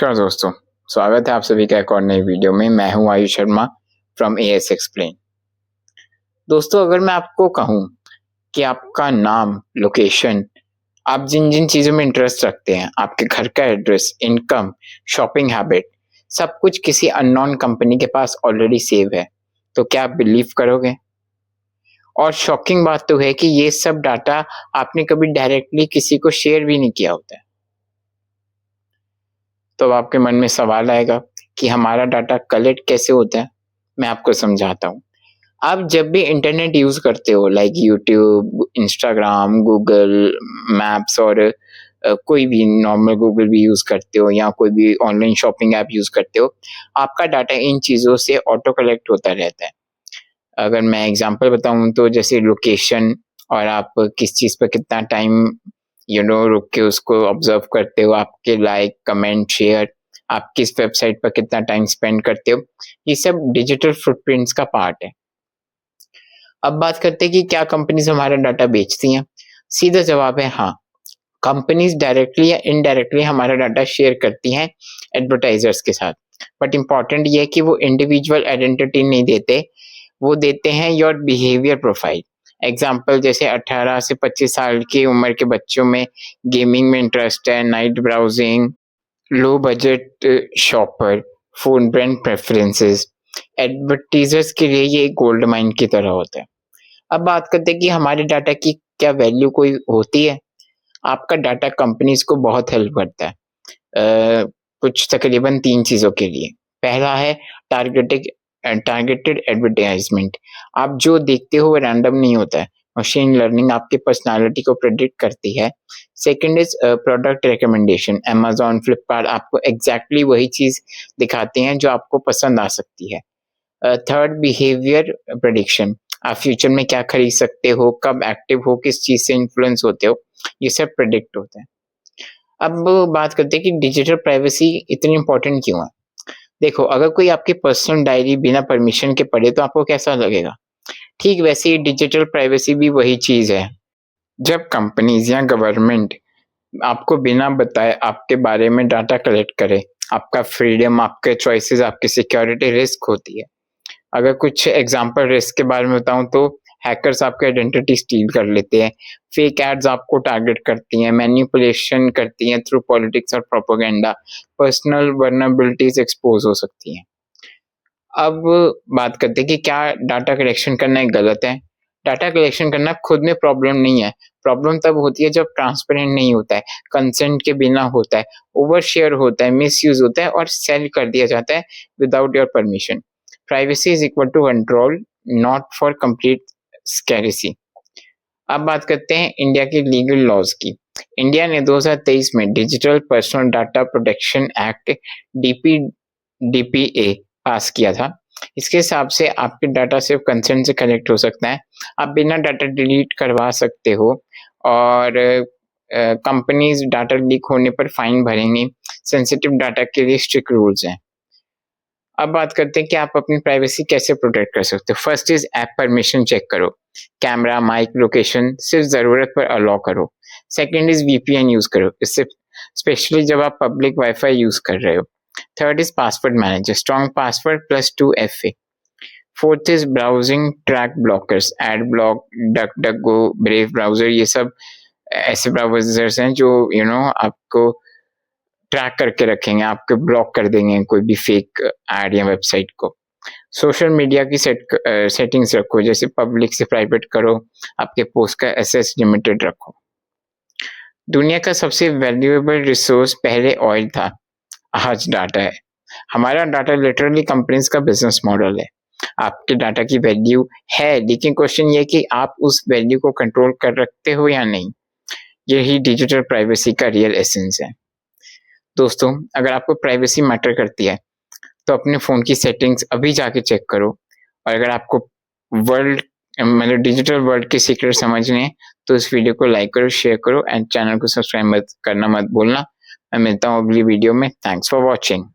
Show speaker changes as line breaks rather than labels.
नमस्कार दोस्तों, स्वागत है आप सभी का एक और नई वीडियो में। मैं हूं Ayush Sharma from as explain. दोस्तों, अगर मैं आपको कहूं कि आपका नाम, लोकेशन, आप जिन-जिन चीज़ों में इंटरेस्ट रखते हैं, आपके घर का एड्रेस, इनकम, शॉपिंग हैबिट, सब कुछ किसी अननोन कंपनी के पास ऑलरेडी सेव है, तो क्या आप बिलीव करोगे? और शॉकिंग बात तो है कि ये सब डाटा आपने कभी डायरेक्टली किसी को शेयर भी नहीं किया होता है। तो अब आपके मन में सवाल आएगा कि हमारा डाटा कलेक्ट कैसे होता है? मैं आपको समझाता हूँ। आप जब भी इंटरनेट यूज़ करते हो like YouTube, Instagram, Google maps और कोई भी नॉर्मल गूगल भी यूज़ करते हो या कोई भी ऑनलाइन शॉपिंग ऐप यूज़ करते हो, आपका डाटा इन चीज़ों से ऑटो कलेक्ट होता रहता है। अगर मैं एग्ज़ाम्पल बताऊँ तो जैसे लोकेशन और आप किस चीज़ पे कितना टाइम रुक के उसको ऑब्ज़र्व करते हो, आपके लाइक, कमेंट, शेयर, आप किस वेबसाइट पर कितना टाइम स्पेंड करते हो, ये सब डिजिटल फुटप्रिंट्स का पार्ट है। अब बात करते हैं कि क्या कंपनीज़ हमारा डाटा बेचती हैं? सीधा जवाब है हाँ, कंपनीज़ डायरेक्टली या इनडायरेक्टली हमारा डाटा शेयर करती हैं एडवर्टाइज़र्स के साथ। बट इम्पोर्टेंट ये है कि वो इंडिविजुअल आइडेंटिटी नहीं देते, वो देते हैं योर बिहेवियर प्रोफाइल। एग्ज़ाम्पल जैसे 18 से 25 साल की उम्र के बच्चों में गेमिंग में इंटरेस्ट है, night browsing, low budget shopper, phone brand preferences, advertisers के लिए ये गोल्ड माइन की तरह होता है। अब बात करते हैं कि हमारे डाटा की क्या वैल्यू कोई होती है? आपका डाटा कंपनीज़ को बहुत हेल्प करता है। कुछ तकरीबन 3 चीज़ों के लिए। पहला है टारगेटेड एडवर्टाइज़मेंट। आप जो देखते हो वो रैंडम नहीं होता है। मशीन लर्निंग आपकी पर्सनैलिटी को प्रेडिक्ट करती है। Second is product recommendation. Amazon, Flipkart आपको एग्ज़ैक्टली वही चीज़ दिखाते हैं जो आपको पसंद आ सकती है। Third behaviour prediction. आप फ्यूचर में क्या खरीद सकते हो, कब एक्टिव हो, किस चीज़ से इन्फ्लुएंस होते हो, ये सब प्रेडिक्ट होता है। अब बात करते हैं कि डिजिटल प्राइवेसी इतनी इम्पोर्टेंट क्यों है? देखो, अगर कोई आपकी पर्सनल डायरी बिना परमिशन के पढ़े तो आपको कैसा लगेगा? ठीक वैसे ही डिजिटल प्राइवेसी भी वही चीज़ है। जब कंपनीज़ या गवर्नमेंट आपको बिना बताए आपके बारे में डाटा कलेक्ट करे, आपका फ्रीडम, आपके चॉइसेस, आपकी सिक्योरिटी रिस्क होती है। अगर कुछ एग्ज़ाम्पल रिस्क के बारे में बताऊँ तो हैकर्स आपकी आइडेंटिटी स्टील कर लेते हैं, फेक एड्स आपको टारगेट करती हैं, मैनिपुलेशन करती हैं थ्रू पॉलिटिक्स और प्रोपेगेंडा, पर्सनल वल्नरेबिलिटीज़ एक्सपोज़ हो सकती हैं। अब बात करते हैं कि क्या डाटा कलेक्शन करना गलत है? डाटा कलेक्शन करना खुद में प्रॉब्लम नहीं है, प्रॉब्लम तब होती है जब ट्रांसपेरेंट नहीं होता है, कंसेंट के बिना होता है, ओवर शेयर होता है, मिसयूज़ होता है और सेल कर दिया जाता है without your permission. Privacy is equal to control, not for complete secrecy. अब बात करते हैं इंडिया के लीगल लॉज़ की। इंडिया ने 2023 में digital personal data protection act DP DPA pass किया था। इसके हिसाब से आपके डाटा सिर्फ कंसेंट से कलेक्ट हो सकता है। आप बिना डाटा डिलीट करवा सकते हो और कंपनीज़ डाटा लीक होने पर फाइन भरेंगी। सेंसिटिव डाटा के लिए स्ट्रिक्ट रूल्स हैं। अब बात करते हैं कि आप अपनी प्राइवेसी कैसे प्रोटेक्ट कर सकते हो। First is app permission check करो। कैमरा, माइक, लोकेशन सिर्फ ज़रूरत पर अलाउ करो। सेकंड इज़ वीपीएन यूज़ करो। इससे स्पेशली जब आप पब्लिक वाईफाई यूज़ कर रहे हो। Third is password manager, strong password plus 2 FA। Fourth is browsing track blockers, Adblock, DuckDuckGo, brave browser, ये सब ऐसे ब्राउज़र्स हैं जो आपको ट्रैक करके रखेंगे, आपको ब्लॉक कर देंगे कोई भी फेक ऐड या वेबसाइट को। सोशल मीडिया की सेटिंग्स रखो, जैसे पब्लिक से प्राइवेट करो, आपके पोस्ट का एसएस लिमिटेड रखो। दुनिया का सबसे वैल्यूएबल रिसोर्स पहले ऑयल था, आज डाटा है। हमारा डाटा लिटरली कंपनीज का बिजनेस मॉडल है। आपके डाटा की वैल्यू है, लेकिन क्वेश्चन ये है कि आप उस वैल्यू को कंट्रोल कर रखते हो या नहीं। यही डिजिटल प्राइवेसी का रियल एसेंस है। दोस्तों, अगर आपको प्राइवेसी मैटर करती है तो अपने फ़ोन की सेटिंग्स अभी जाके चेक करो और अगर आपको वर्ल्ड मतलब डिजिटल वर्ल्ड के सीक्रेट समझने हैं तो इस वीडियो को लाइक करो, शेयर करो एंड चैनल को सब्सक्राइब मत भूलना। मैं मिलता हूँ अगली वीडियो में। Thanks for watching.